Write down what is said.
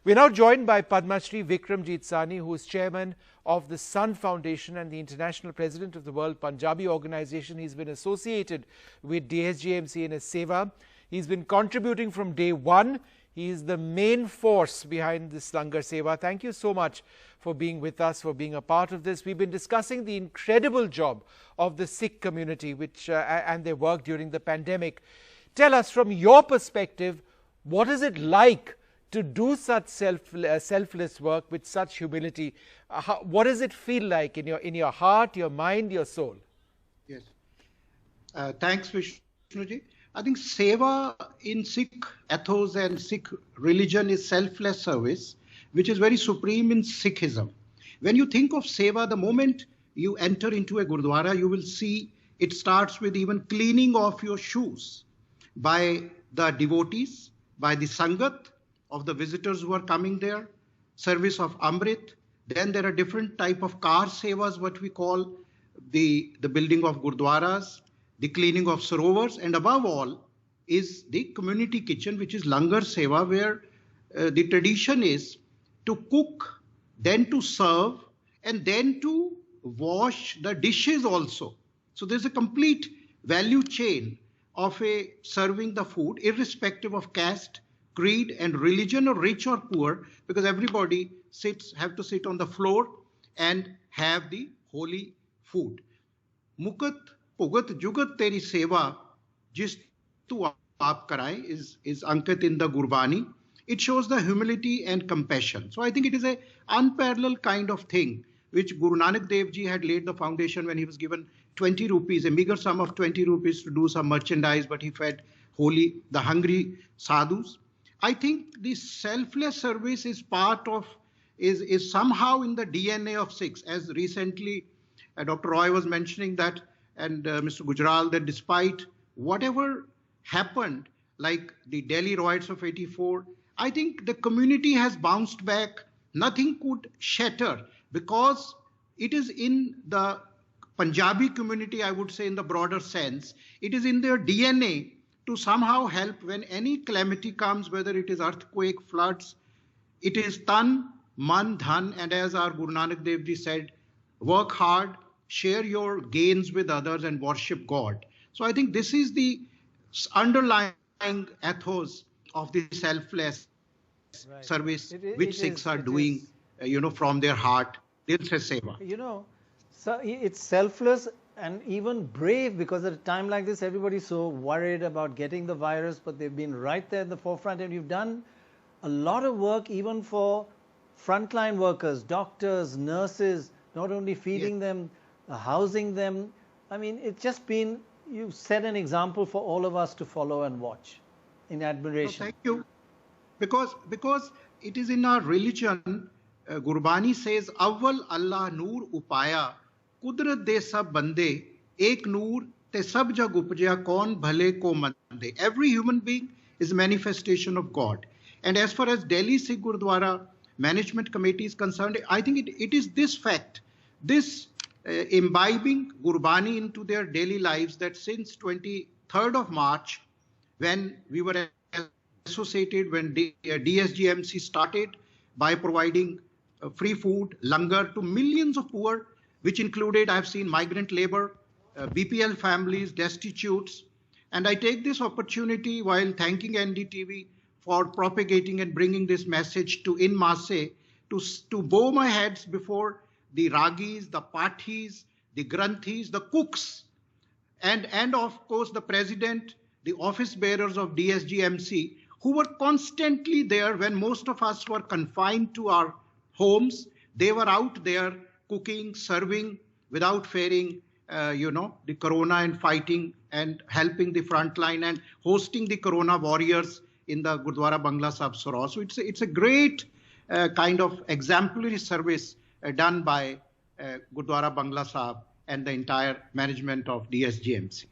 We're now joined by Padma Shri Vikramjit Sahni, who is chairman of the Sun Foundation and the international president of the World Punjabi Organization. He's been associated with DSGMC in his seva. He's been contributing from day one. He is the main force behind this Langar Seva. Thank you so much for being with us, for being a part of this. We've been discussing the incredible job of the Sikh community and their work during the pandemic. Tell us, from your perspective, what is it like to do such selfless work with such humility? What does it feel like in your heart, your mind, your soul? Yes. Thanks, Vishnuji. I think seva in Sikh ethos and Sikh religion is selfless service, which is very supreme in Sikhism. When you think of seva, the moment you enter into a Gurdwara, you will see it starts with even cleaning off your shoes by the devotees, by the Sangat of the visitors who are coming there, service of Amrit. Then there are different type of car sevas, what we call the building of Gurdwaras, the cleaning of sarovars, and above all is the community kitchen, which is Langar Seva, where the tradition is to cook, then to serve, and then to wash the dishes also. So there's a complete value chain of serving the food, irrespective of caste, creed, and religion, or rich or poor, because everybody have to sit on the floor and have the holy food. Mukat Pugat Jugat Teri Seva, Jis Tu Aap Karai, is Ankit in the Gurbani. It shows the humility and compassion. So I think it is a unparalleled kind of thing, which Guru Nanak Dev Ji had laid the foundation when he was given 20 rupees, a meager sum of 20 rupees to do some merchandise, but he fed the hungry sadhus. I think the selfless service is is somehow in the DNA of Sikhs. As recently Dr. Roy was mentioning that, and Mr. Gujral, that despite whatever happened, like the Delhi riots of '84, I think the community has bounced back. Nothing could shatter, because it is in the Punjabi community, I would say, in the broader sense, it is in their DNA to somehow help when any calamity comes, whether it is earthquake, floods. It is tan, man, dhan, and as our Guru Nanak Dev Ji said, work hard, share your gains with others, and worship God. So I think this is the underlying ethos of the selfless service which Sikhs are doing, from their heart. Dil se seva. So it's selfless and even brave, because at a time like this, everybody's so worried about getting the virus, but they've been right there in the forefront, and you've done a lot of work even for frontline workers, doctors, nurses, not only feeding them, housing them. I mean, it's just been, you've set an example for all of us to follow and watch in admiration. So thank you. Because it is in our religion, Gurbani says, Awwal Allah Noor Upaya, Kudrat de sab bande, ek noor te sab jag upjaya, kaun bhale ko mande. Every human being is a manifestation of God. And as far as Delhi Sikh Gurdwara Management Committee is concerned, I think it is this fact, this imbibing Gurbani into their daily lives, that since 23rd of March, when we were associated, when DSGMC started by providing free food, langar to millions of poor, which included, I've seen migrant labor, BPL families, destitutes. And I take this opportunity while thanking NDTV for propagating and bringing this message to in masse, to bow my heads before the ragis, the pathis, the granthis, the cooks, and of course the president, the office bearers of DSGMC, who were constantly there when most of us were confined to our homes. They were out there cooking, serving, without fearing, the corona, and fighting and helping the front line and hosting the corona warriors in the Gurdwara Bangla Sahib Sarau. So it's a great kind of exemplary service done by Gurdwara Bangla Sahib and the entire management of DSGMC.